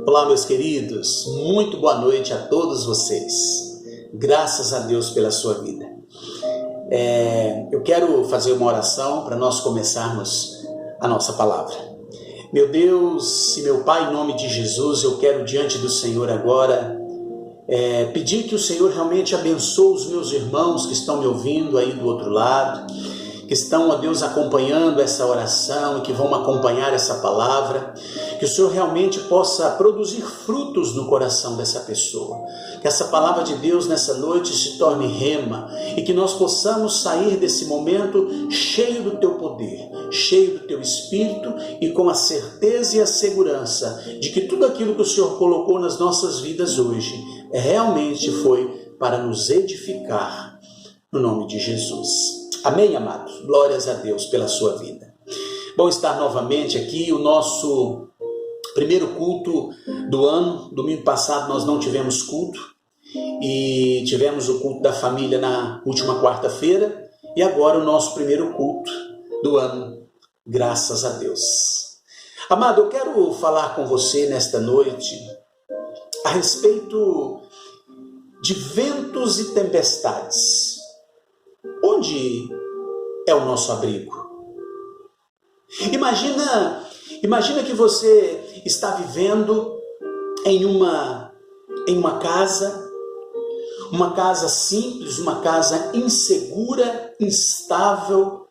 Olá, meus queridos, muito boa noite a todos vocês. Graças a Deus pela sua vida. Eu quero fazer uma oração para nós começarmos a nossa palavra. Meu Deus e meu Pai, em nome de Jesus, eu quero diante do Senhor agora pedir que o Senhor realmente abençoe os meus irmãos que estão me ouvindo aí do outro lado, que estão, ó Deus, acompanhando essa oração e que vão acompanhar essa palavra, que o Senhor realmente possa produzir frutos no coração dessa pessoa, que essa palavra de Deus nessa noite se torne rema e que nós possamos sair desse momento cheio do Teu poder, cheio do Teu Espírito e com a certeza e a segurança de que tudo aquilo que o Senhor colocou nas nossas vidas hoje realmente foi para nos edificar, no nome de Jesus. Amém, amados? Glórias a Deus pela sua vida. Bom estar novamente aqui, o nosso primeiro culto do ano. Domingo passado nós não tivemos culto e tivemos o culto da família na última quarta-feira e agora o nosso primeiro culto do ano, graças a Deus. Amado, eu quero falar com você nesta noite a respeito de ventos e tempestades. Onde é o nosso abrigo? Imagina que você está vivendo em uma casa, uma casa simples, uma casa insegura, instável.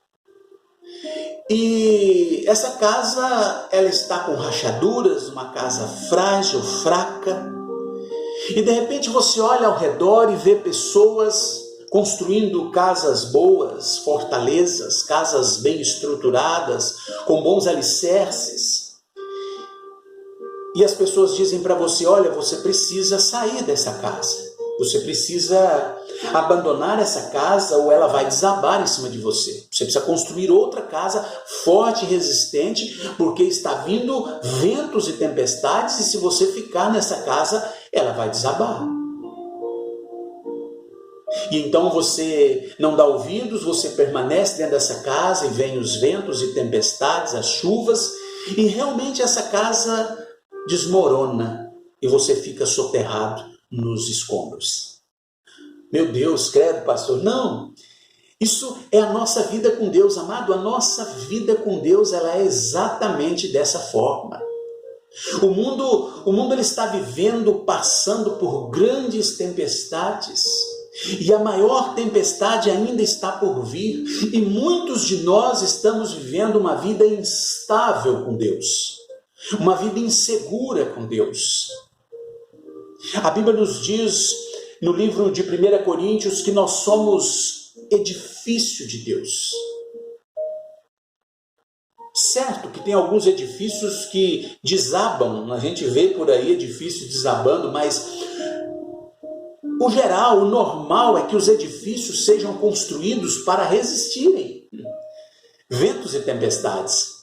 E essa casa, ela está com rachaduras, uma casa frágil, fraca. E de repente você olha ao redor e vê pessoas construindo casas boas, fortalezas, casas bem estruturadas, com bons alicerces. E as pessoas dizem para você, olha, você precisa sair dessa casa. Você precisa abandonar essa casa ou ela vai desabar em cima de você. Você precisa construir outra casa forte e resistente, porque está vindo ventos e tempestades e se você ficar nessa casa, ela vai desabar. E então você não dá ouvidos, você permanece dentro dessa casa e vem os ventos e tempestades, as chuvas, e realmente essa casa desmorona e você fica soterrado nos escombros. Meu Deus, credo, pastor, não! Isso é a nossa vida com Deus, amado. A nossa vida com Deus, ela é exatamente dessa forma. O mundo ele está vivendo, passando por grandes tempestades. E a maior tempestade ainda está por vir. E muitos de nós estamos vivendo uma vida instável com Deus. Uma vida insegura com Deus. A Bíblia nos diz no livro de 1 Coríntios que nós somos edifício de Deus. Certo que tem alguns edifícios que desabam, a gente vê por aí edifícios desabando, mas o geral, o normal é que os edifícios sejam construídos para resistirem ventos e tempestades.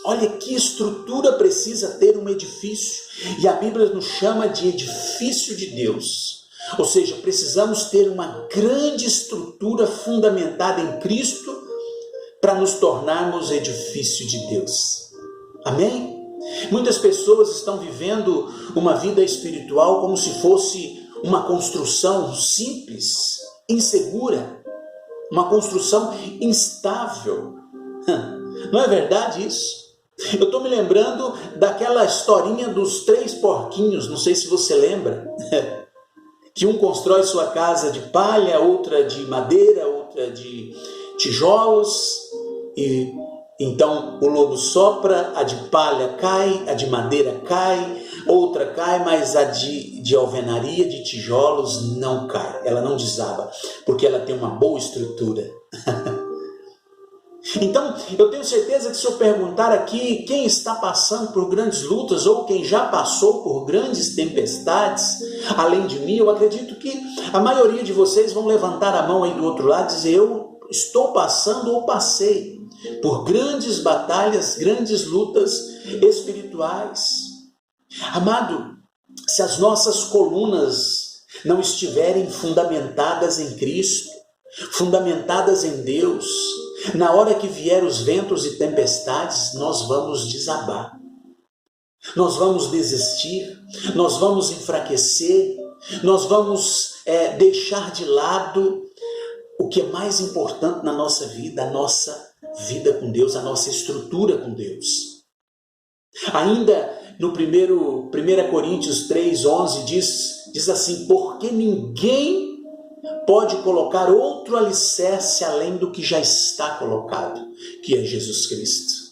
Olha que estrutura precisa ter um edifício, e a Bíblia nos chama de edifício de Deus. Ou seja, precisamos ter uma grande estrutura fundamentada em Cristo para nos tornarmos edifício de Deus. Amém? Muitas pessoas estão vivendo uma vida espiritual como se fosse uma construção simples, insegura, uma construção instável. Não é verdade isso? Eu estou me lembrando daquela historinha dos 3 porquinhos, não sei se você lembra, que um constrói sua casa de palha, outra de madeira, outra de tijolos, e então o lobo sopra, a de palha cai, a de madeira cai, outra cai, mas a de alvenaria, de tijolos não cai, ela não desaba, porque ela tem uma boa estrutura. Então, eu tenho certeza que se eu perguntar aqui quem está passando por grandes lutas ou quem já passou por grandes tempestades, além de mim, eu acredito que a maioria de vocês vão levantar a mão aí do outro lado e dizer, eu estou passando ou passei por grandes batalhas, grandes lutas espirituais. Amado, se as nossas colunas não estiverem fundamentadas em Cristo, fundamentadas em Deus, na hora que vier os ventos e tempestades, nós vamos desabar. nós vamos desistir, nós vamos enfraquecer, nós vamos deixar de lado o que é mais importante na nossa vida, a nossa vida com Deus, a nossa estrutura com Deus. Ainda no 1 Coríntios 3:11 diz assim: porque ninguém pode colocar outro alicerce além do que já está colocado, que é Jesus Cristo.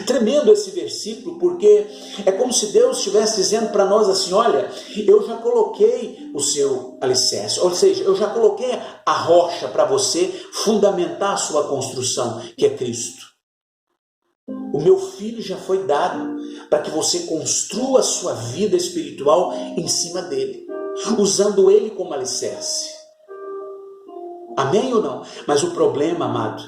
Tremendo esse versículo, porque é como se Deus estivesse dizendo para nós assim: olha, eu já coloquei o seu alicerce, ou seja, eu já coloquei a rocha para você fundamentar a sua construção, que é Cristo. O meu filho já foi dado para que você construa a sua vida espiritual em cima dele, usando ele como alicerce. Amém ou não? Mas o problema, amado,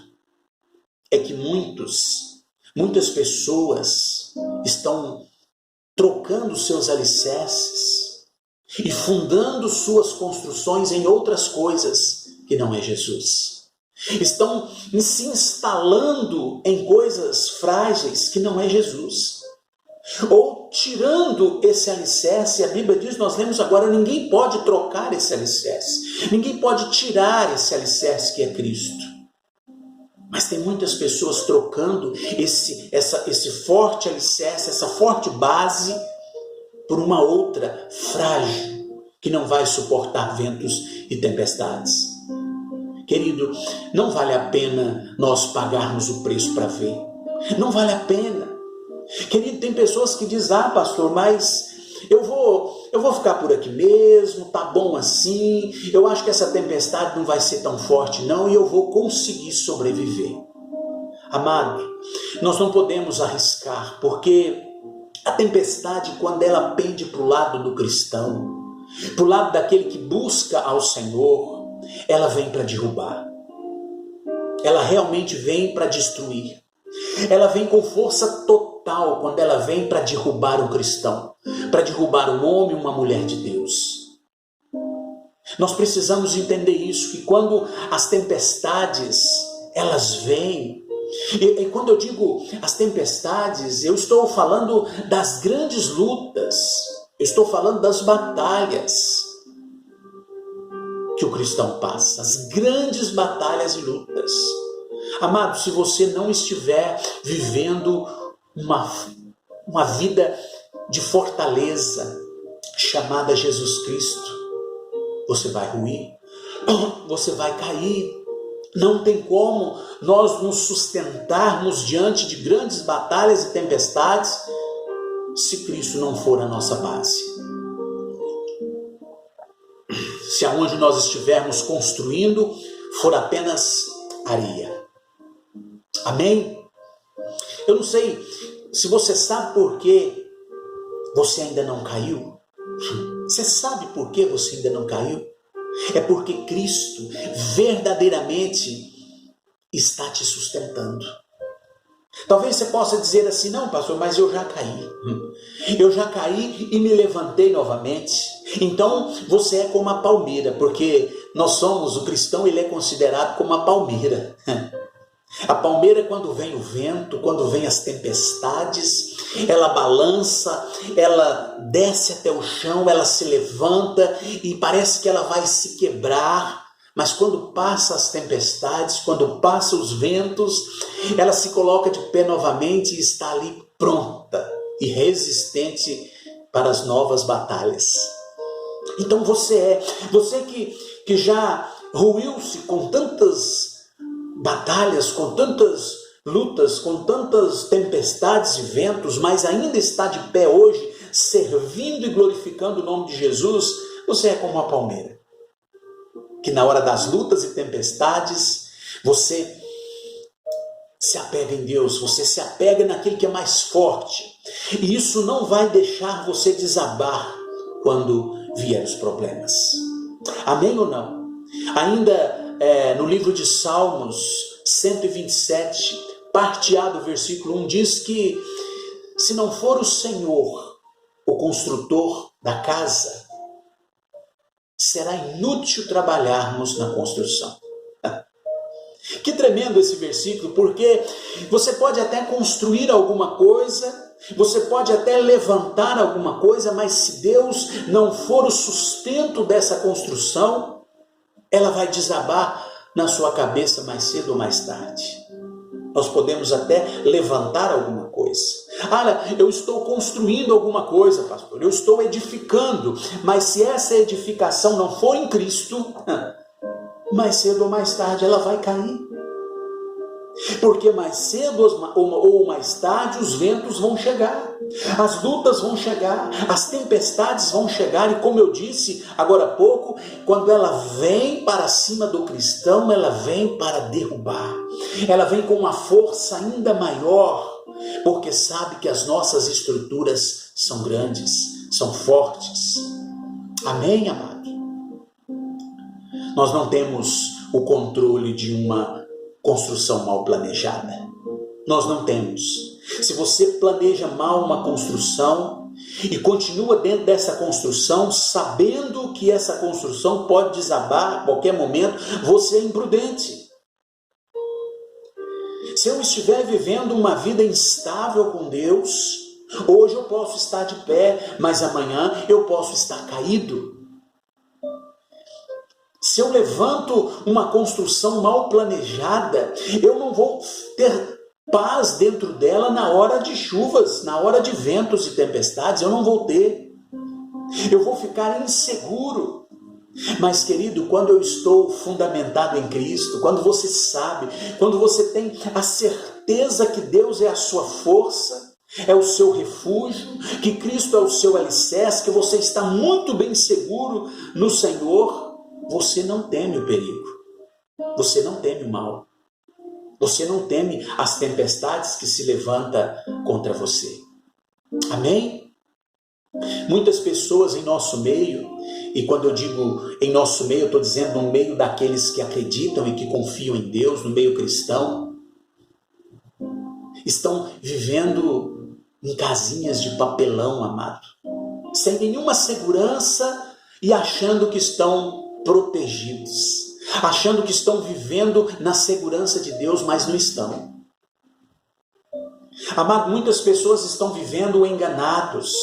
é que muitas pessoas estão trocando seus alicerces e fundando suas construções em outras coisas que não é Jesus. Estão se instalando em coisas frágeis que não é Jesus. Ou tirando esse alicerce, a Bíblia diz, nós lemos agora, ninguém pode trocar esse alicerce. Ninguém pode tirar esse alicerce que é Cristo. Mas tem muitas pessoas trocando esse forte alicerce, essa forte base, por uma outra frágil, que não vai suportar ventos e tempestades. Querido, não vale a pena nós pagarmos o preço para ver. Não vale a pena. Querido, tem pessoas que dizem, pastor, mas eu vou ficar por aqui mesmo, tá bom assim, eu acho que essa tempestade não vai ser tão forte não, e eu vou conseguir sobreviver. Amado, nós não podemos arriscar, porque a tempestade, quando ela pende para o lado do cristão, para o lado daquele que busca ao Senhor, ela vem para derrubar. Ela realmente vem para destruir. Ela vem com força total quando ela vem para derrubar o cristão, para derrubar um homem e uma mulher de Deus. Nós precisamos entender isso, que quando as tempestades, elas vêm, e quando eu digo as tempestades, eu estou falando das grandes lutas, eu estou falando das batalhas que o cristão passa, as grandes batalhas e lutas. Amado, se você não estiver vivendo uma vida de fortaleza chamada Jesus Cristo, você vai ruir, você vai cair. Não tem como nós nos sustentarmos diante de grandes batalhas e tempestades se Cristo não for a nossa base. Se aonde nós estivermos construindo for apenas areia. Amém? Eu não sei se você sabe por que você ainda não caiu. Você sabe por que você ainda não caiu? É porque Cristo verdadeiramente está te sustentando. Talvez você possa dizer assim, não pastor, mas eu já caí. Eu já caí e me levantei novamente. Então você é como a palmeira, porque o cristão, ele é considerado como a palmeira. A palmeira, quando vem o vento, quando vem as tempestades, ela balança, ela desce até o chão, ela se levanta e parece que ela vai se quebrar. Mas quando passa as tempestades, quando passa os ventos, ela se coloca de pé novamente e está ali pronta e resistente para as novas batalhas. Então você que já ruiu-se com tantas batalhas, com tantas lutas, com tantas tempestades e ventos, mas ainda está de pé hoje, servindo e glorificando o nome de Jesus, você é como uma palmeira, que na hora das lutas e tempestades, você se apega em Deus, você se apega naquele que é mais forte, e isso não vai deixar você desabar quando vier os problemas. Amém ou não? Ainda no livro de Salmos 127, parte A do versículo 1, diz que se não for o Senhor, o construtor da casa, será inútil trabalharmos na construção. Que tremendo esse versículo, porque você pode até construir alguma coisa, Você pode até levantar alguma coisa, mas se Deus não for o sustento dessa construção, ela vai desabar na sua cabeça mais cedo ou mais tarde. Nós podemos até levantar alguma coisa. Eu estou construindo alguma coisa, pastor. Eu estou edificando. Mas se essa edificação não for em Cristo, mais cedo ou mais tarde ela vai cair. Porque mais cedo ou mais tarde os ventos vão chegar, as lutas vão chegar, as tempestades vão chegar, e como eu disse agora há pouco, quando ela vem para cima do cristão, ela vem para derrubar, ela vem com uma força ainda maior, porque sabe que as nossas estruturas são grandes, são fortes. Amém, amado? Nós não temos o controle de uma construção mal planejada. Nós não temos. Se você planeja mal uma construção e continua dentro dessa construção, sabendo que essa construção pode desabar a qualquer momento, você é imprudente. Se eu estiver vivendo uma vida instável com Deus, hoje eu posso estar de pé, mas amanhã eu posso estar caído. Se eu levanto uma construção mal planejada, eu não vou ter paz dentro dela na hora de chuvas, na hora de ventos e tempestades, eu não vou ter. Eu vou ficar inseguro. Mas, querido, quando eu estou fundamentado em Cristo, quando você sabe, quando você tem a certeza que Deus é a sua força, é o seu refúgio, que Cristo é o seu alicerce, que você está muito bem seguro no Senhor, você não teme o perigo, você não teme o mal, você não teme as tempestades que se levantam contra você. Amém? Muitas pessoas em nosso meio, e quando eu digo em nosso meio, eu estou dizendo no meio daqueles que acreditam e que confiam em Deus, no meio cristão, estão vivendo em casinhas de papelão, amado, sem nenhuma segurança e achando que estão protegidos, achando que estão vivendo na segurança de Deus, mas não estão. Amado, muitas pessoas estão vivendo enganados,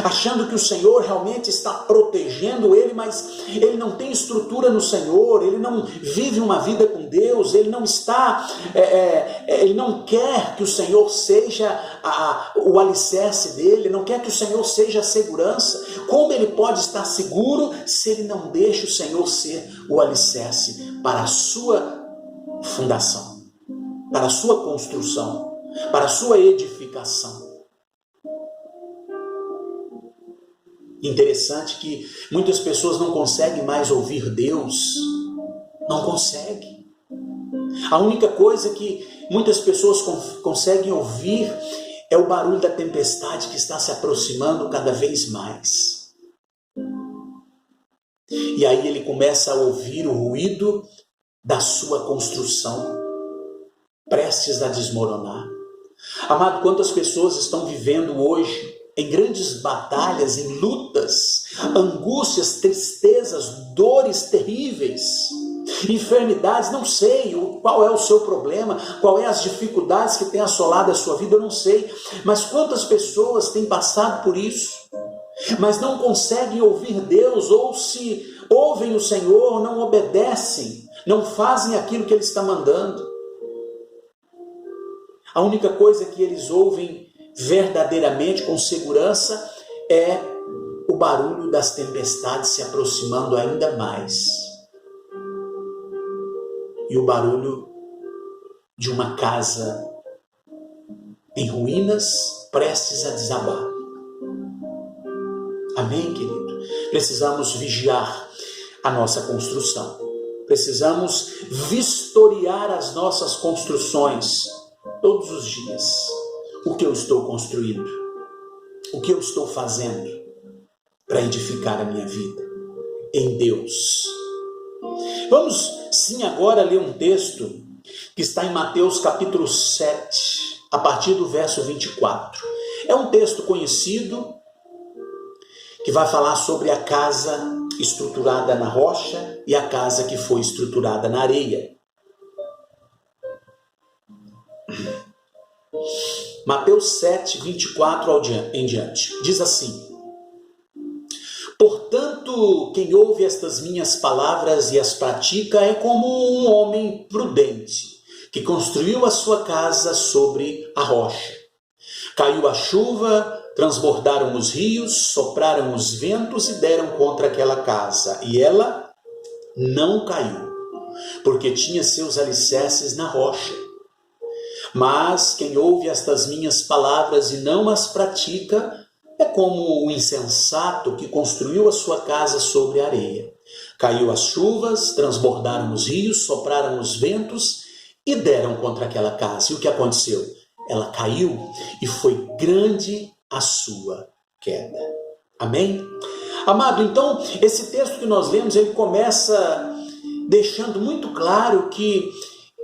achando que o Senhor realmente está protegendo ele, mas ele não tem estrutura no Senhor, ele não vive uma vida com Deus, ele não está, ele não quer que o Senhor seja o alicerce dele, não quer que o Senhor seja a segurança. Como ele pode estar seguro se ele não deixa o Senhor ser o alicerce para a sua fundação, para a sua construção, para a sua edificação? Interessante que muitas pessoas não conseguem mais ouvir Deus, não conseguem. A única coisa que muitas pessoas conseguem ouvir é o barulho da tempestade que está se aproximando cada vez mais. E aí ele começa a ouvir o ruído da sua construção, prestes a desmoronar. Amado, quantas pessoas estão vivendo hoje em grandes batalhas, em lutas, angústias, tristezas, dores terríveis, enfermidades, não sei qual é o seu problema, qual é as dificuldades que tem assolado a sua vida, eu não sei, mas quantas pessoas têm passado por isso, mas não conseguem ouvir Deus, ou se ouvem o Senhor, não obedecem, não fazem aquilo que Ele está mandando. A única coisa que eles ouvem verdadeiramente, com segurança, é o barulho das tempestades se aproximando ainda mais. E o barulho de uma casa em ruínas, prestes a desabar. Amém, querido? Precisamos vigiar a nossa construção. Precisamos vistoriar as nossas construções todos os dias. O que eu estou construindo? O que eu estou fazendo para edificar a minha vida em Deus? Vamos sim agora ler um texto que está em Mateus capítulo 7, a partir do verso 24. É um texto conhecido que vai falar sobre a casa estruturada na rocha e a casa que foi estruturada na areia. Mateus 7, 24 em diante. Diz assim: portanto, quem ouve estas minhas palavras e as pratica é como um homem prudente, que construiu a sua casa sobre a rocha. Caiu a chuva, transbordaram os rios, sopraram os ventos e deram contra aquela casa. E ela não caiu, porque tinha seus alicerces na rocha. Mas quem ouve estas minhas palavras e não as pratica é como o insensato que construiu a sua casa sobre a areia. Caiu as chuvas, transbordaram os rios, sopraram os ventos e deram contra aquela casa. E o que aconteceu? Ela caiu e foi grande a sua queda. Amém? Amado, então, esse texto que nós lemos, ele começa deixando muito claro que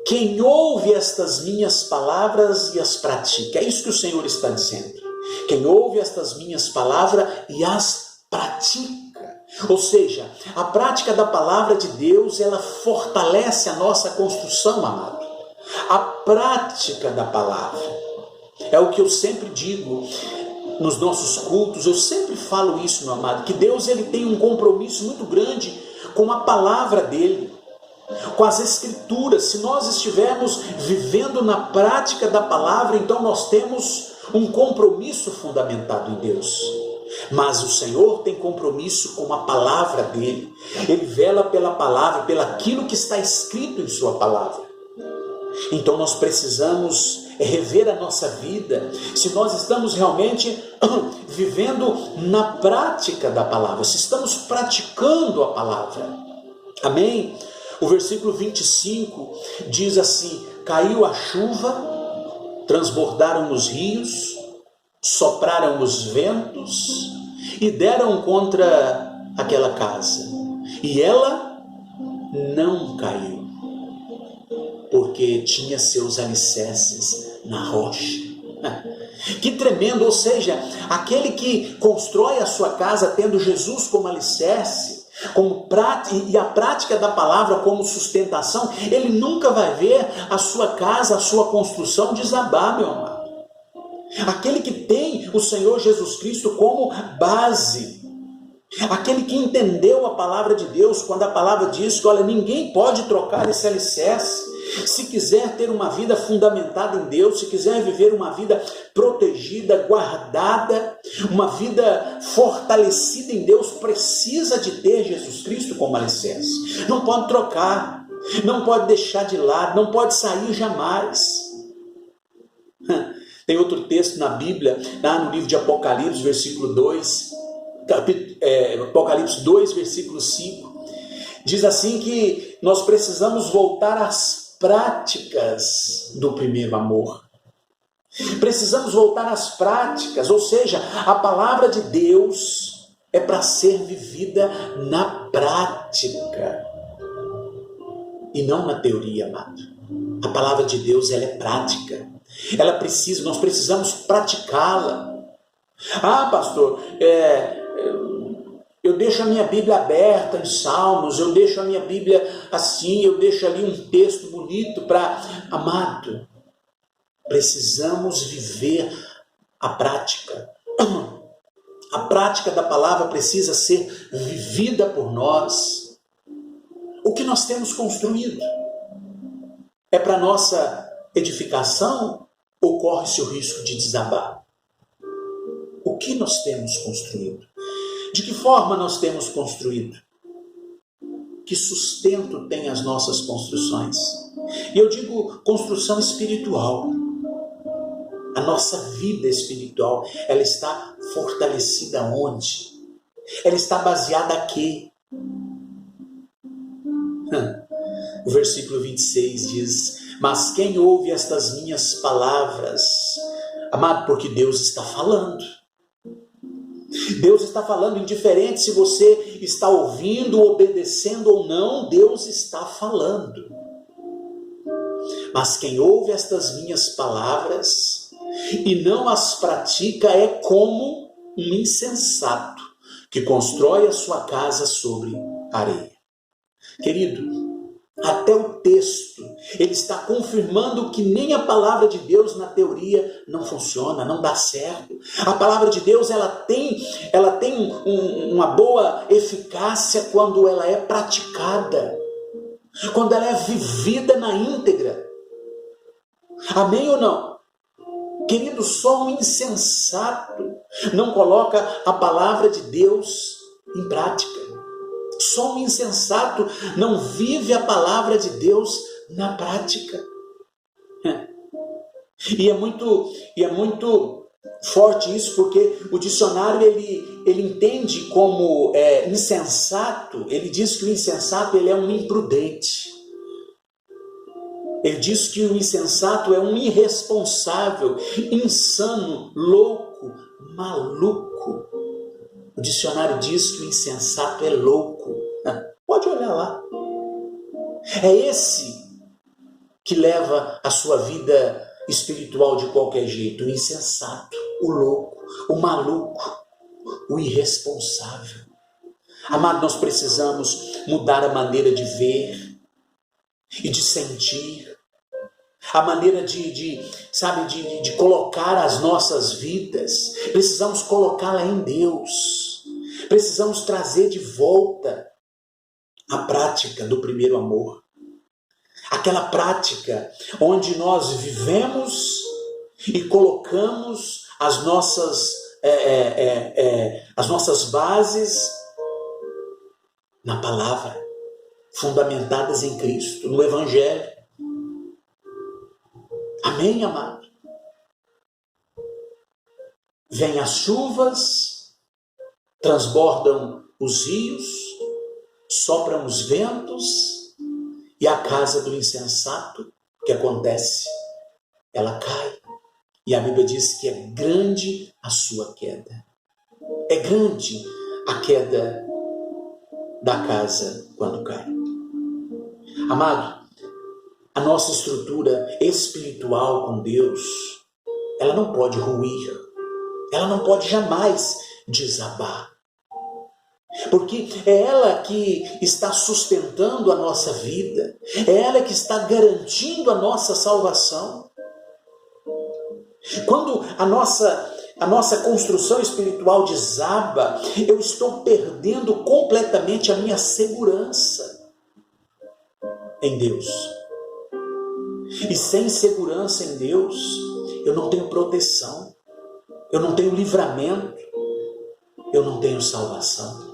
quem ouve estas minhas palavras e as pratica, é isso que o Senhor está dizendo. Quem ouve estas minhas palavras e as pratica. Ou seja, a prática da palavra de Deus, ela fortalece a nossa construção, amado. A prática da palavra. É o que eu sempre digo nos nossos cultos, eu sempre falo isso, meu amado, que Deus ele tem um compromisso muito grande com a palavra dele, com as escrituras. Se nós estivermos vivendo na prática da palavra, então nós temos um compromisso fundamentado em Deus. Mas o Senhor tem compromisso com a palavra dele. Ele vela pela palavra, pelo aquilo que está escrito em sua palavra. Então nós precisamos rever a nossa vida, se nós estamos realmente vivendo na prática da palavra, se estamos praticando a palavra. Amém? O versículo 25 diz assim: caiu a chuva, transbordaram os rios, sopraram os ventos e deram contra aquela casa. E ela não caiu, porque tinha seus alicerces na rocha. Que tremendo! Ou seja, aquele que constrói a sua casa tendo Jesus como alicerce, e a prática da palavra como sustentação, ele nunca vai ver a sua casa, a sua construção desabar, meu amado. Aquele que tem o Senhor Jesus Cristo como base, aquele que entendeu a palavra de Deus, quando a palavra diz que, olha, ninguém pode trocar esse alicerce. Se quiser ter uma vida fundamentada em Deus, se quiser viver uma vida protegida, guardada, uma vida fortalecida em Deus, precisa de ter Jesus Cristo como alicerce. Não pode trocar, não pode deixar de lado, não pode sair jamais. Tem outro texto na Bíblia, lá no livro de Apocalipse, versículo 2, Apocalipse 2, versículo 5, diz assim que nós precisamos voltar às práticas do primeiro amor. Precisamos voltar às práticas, ou seja, a palavra de Deus é para ser vivida na prática e não na teoria, amado. A palavra de Deus, ela é prática. Nós precisamos praticá-la. Ah, pastor, eu deixo a minha Bíblia aberta em Salmos, eu deixo a minha Bíblia assim, eu deixo ali um texto bonito para... Amado, precisamos viver a prática. A prática da palavra precisa ser vivida por nós. O que nós temos construído é para nossa edificação ou corre-se o risco de desabar? O que nós temos construído? De que forma nós temos construído? Que sustento tem as nossas construções? E eu digo construção espiritual. A nossa vida espiritual, ela está fortalecida onde? Ela está baseada aqui. O versículo 26 diz: mas quem ouve estas minhas palavras, amado, porque Deus está falando. Deus está falando, indiferente se você está ouvindo, obedecendo ou não, Deus está falando. Mas quem ouve estas minhas palavras e não as pratica é como um insensato que constrói a sua casa sobre areia. Querido, até o texto, ele está confirmando que nem a palavra de Deus na teoria não funciona, não dá certo. A palavra de Deus ela tem uma boa eficácia quando ela é praticada, quando ela é vivida na íntegra. Amém ou não? Querido, só um insensato não coloca a palavra de Deus em prática. Só um insensato não vive a palavra de Deus na prática. E é muito forte isso, porque o dicionário ele entende como insensato, ele diz que o insensato ele é um imprudente. Ele diz que o insensato é um irresponsável, insano, louco, maluco. O dicionário diz que o insensato é louco. Pode olhar lá. É esse que leva a sua vida espiritual de qualquer jeito. O insensato, o louco, o maluco, o irresponsável. Amado, nós precisamos mudar a maneira de ver e de sentir. A maneira de colocar as nossas vidas. Precisamos colocá-la em Deus. Precisamos trazer de volta a prática do primeiro amor. Aquela prática onde nós vivemos e colocamos as nossas bases na palavra, fundamentadas em Cristo, no Evangelho. Amém, amado? Vêm as chuvas, transbordam os rios, sopram os ventos, e a casa do insensato, o que acontece? Ela cai. E a Bíblia diz que é grande a sua queda. É grande a queda da casa quando cai. Amado, a nossa estrutura espiritual com Deus, ela não pode ruir, ela não pode jamais desabar. Porque é ela que está sustentando a nossa vida, é ela que está garantindo a nossa salvação. Quando a nossa construção espiritual desaba, eu estou perdendo completamente a minha segurança em Deus. E sem segurança em Deus, eu não tenho proteção, eu não tenho livramento, eu não tenho salvação.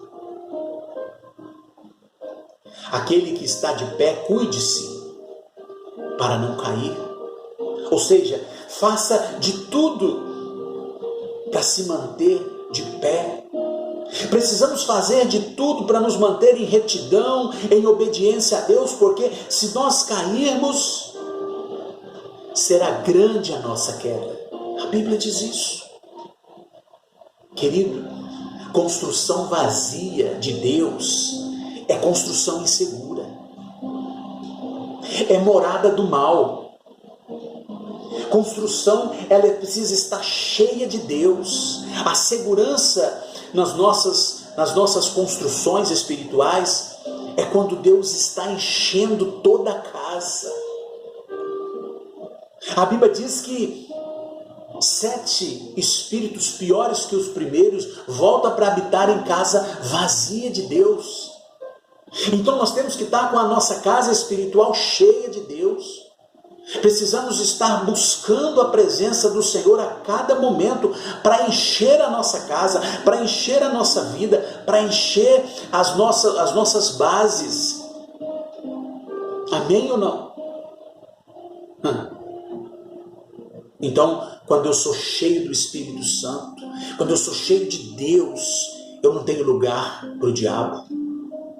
Aquele que está de pé, cuide-se para não cair. Ou seja, faça de tudo para se manter de pé. Precisamos fazer de tudo para nos manter em retidão, em obediência a Deus, porque se nós cairmos, será grande a nossa queda. A Bíblia diz isso. Querido, construção vazia de Deus é construção insegura. É morada do mal. Construção, ela precisa estar cheia de Deus. A segurança nas nossas construções espirituais é quando Deus está enchendo toda a casa. A Bíblia diz que 7 espíritos piores que os primeiros voltam para habitar em casa vazia de Deus. Então nós temos que estar com a nossa casa espiritual cheia de Deus. Precisamos estar buscando a presença do Senhor a cada momento para encher a nossa casa, para encher a nossa vida, para encher as nossas bases. Amém ou não? Então, quando eu sou cheio do Espírito Santo, quando eu sou cheio de Deus, eu não tenho lugar para o diabo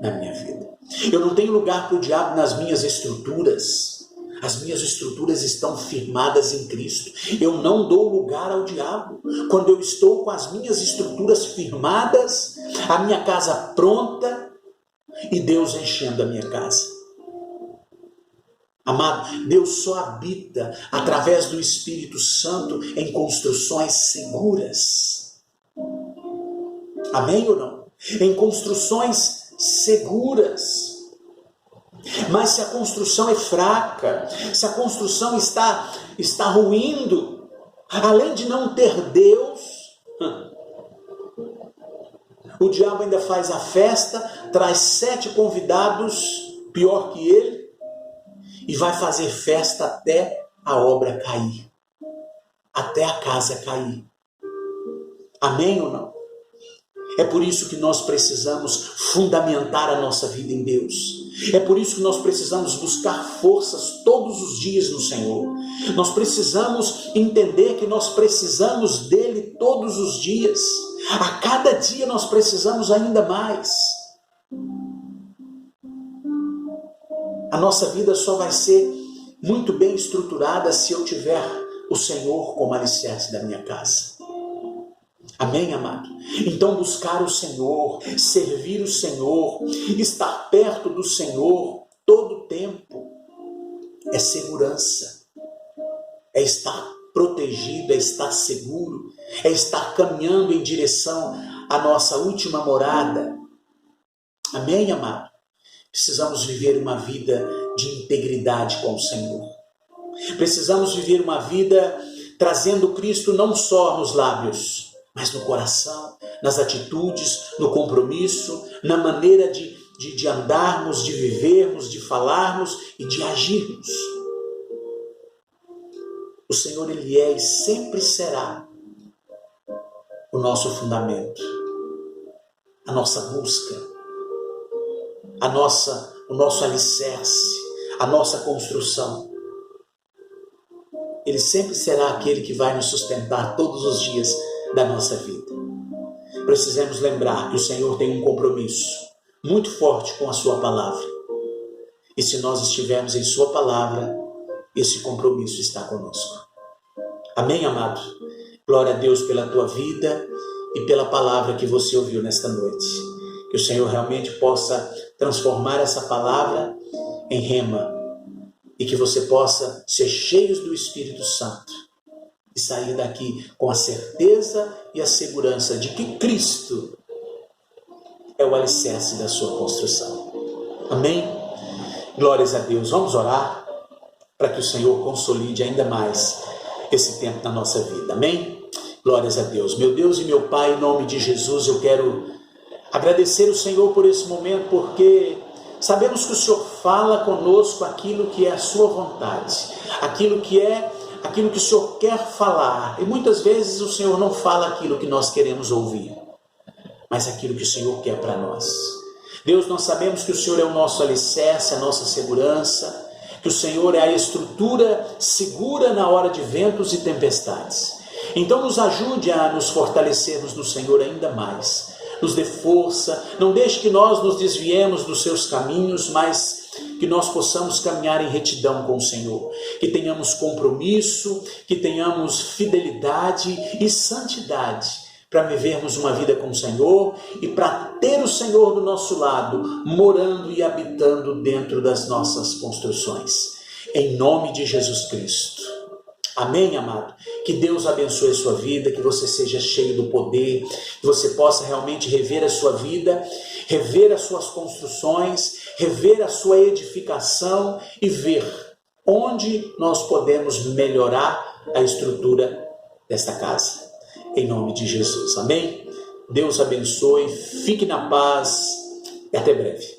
na minha vida. Eu não tenho lugar para o diabo nas minhas estruturas. As minhas estruturas estão firmadas em Cristo. Eu não dou lugar ao diabo. Quando eu estou com as minhas estruturas firmadas, a minha casa pronta e Deus enchendo a minha casa. Amado, Deus só habita através do Espírito Santo em construções seguras. Amém ou não? Em construções seguras. Mas se a construção é fraca, se a construção está ruindo, além de não ter Deus, o diabo ainda faz a festa, traz 7 convidados, pior que ele, e vai fazer festa até a obra cair, até a casa cair. Amém ou não? É por isso que nós precisamos fundamentar a nossa vida em Deus. É por isso que nós precisamos buscar forças todos os dias no Senhor. Nós precisamos entender que nós precisamos dele todos os dias. A cada dia nós precisamos ainda mais. A nossa vida só vai ser muito bem estruturada se eu tiver o Senhor como alicerce da minha casa. Amém, amado? Então buscar o Senhor, servir o Senhor, estar perto do Senhor todo o tempo é segurança, é estar protegido, é estar seguro, é estar caminhando em direção à nossa última morada. Amém, amado? Precisamos viver uma vida de integridade com o Senhor. Precisamos viver uma vida trazendo Cristo não só nos lábios, mas no coração, nas atitudes, no compromisso, na maneira de andarmos, de vivermos, de falarmos e de agirmos. O Senhor, Ele é e sempre será o nosso fundamento, a nossa busca, o nosso alicerce, a nossa construção. Ele sempre será aquele que vai nos sustentar todos os dias da nossa vida. Precisamos lembrar que o Senhor tem um compromisso muito forte com a sua palavra. E se nós estivermos em sua palavra, esse compromisso está conosco. Amém, amado? Glória a Deus pela tua vida e pela palavra que você ouviu nesta noite. Que o Senhor realmente possa transformar essa palavra em rema e que você possa ser cheios do Espírito Santo e sair daqui com a certeza e a segurança de que Cristo é o alicerce da sua construção. Amém? Glórias a Deus. Vamos orar para que o Senhor consolide ainda mais esse tempo na nossa vida. Amém? Glórias a Deus. Meu Deus e meu Pai, em nome de Jesus, eu quero agradecer o Senhor por esse momento, porque sabemos que o Senhor fala conosco aquilo que é a sua vontade, aquilo que o Senhor quer falar. E muitas vezes o Senhor não fala aquilo que nós queremos ouvir, mas aquilo que o Senhor quer para nós. Deus, nós sabemos que o Senhor é o nosso alicerce, a nossa segurança, que o Senhor é a estrutura segura na hora de ventos e tempestades. Então nos ajude a nos fortalecermos no Senhor ainda mais. Nos dê força, não deixe que nós nos desviemos dos seus caminhos, mas que nós possamos caminhar em retidão com o Senhor, que tenhamos compromisso, que tenhamos fidelidade e santidade para vivermos uma vida com o Senhor e para ter o Senhor do nosso lado, morando e habitando dentro das nossas construções. Em nome de Jesus Cristo. Amém, amado? Que Deus abençoe a sua vida, que você seja cheio do poder, que você possa realmente rever a sua vida, rever as suas construções, rever a sua edificação e ver onde nós podemos melhorar a estrutura desta casa. Em nome de Jesus. Amém? Deus abençoe, fique na paz e até breve.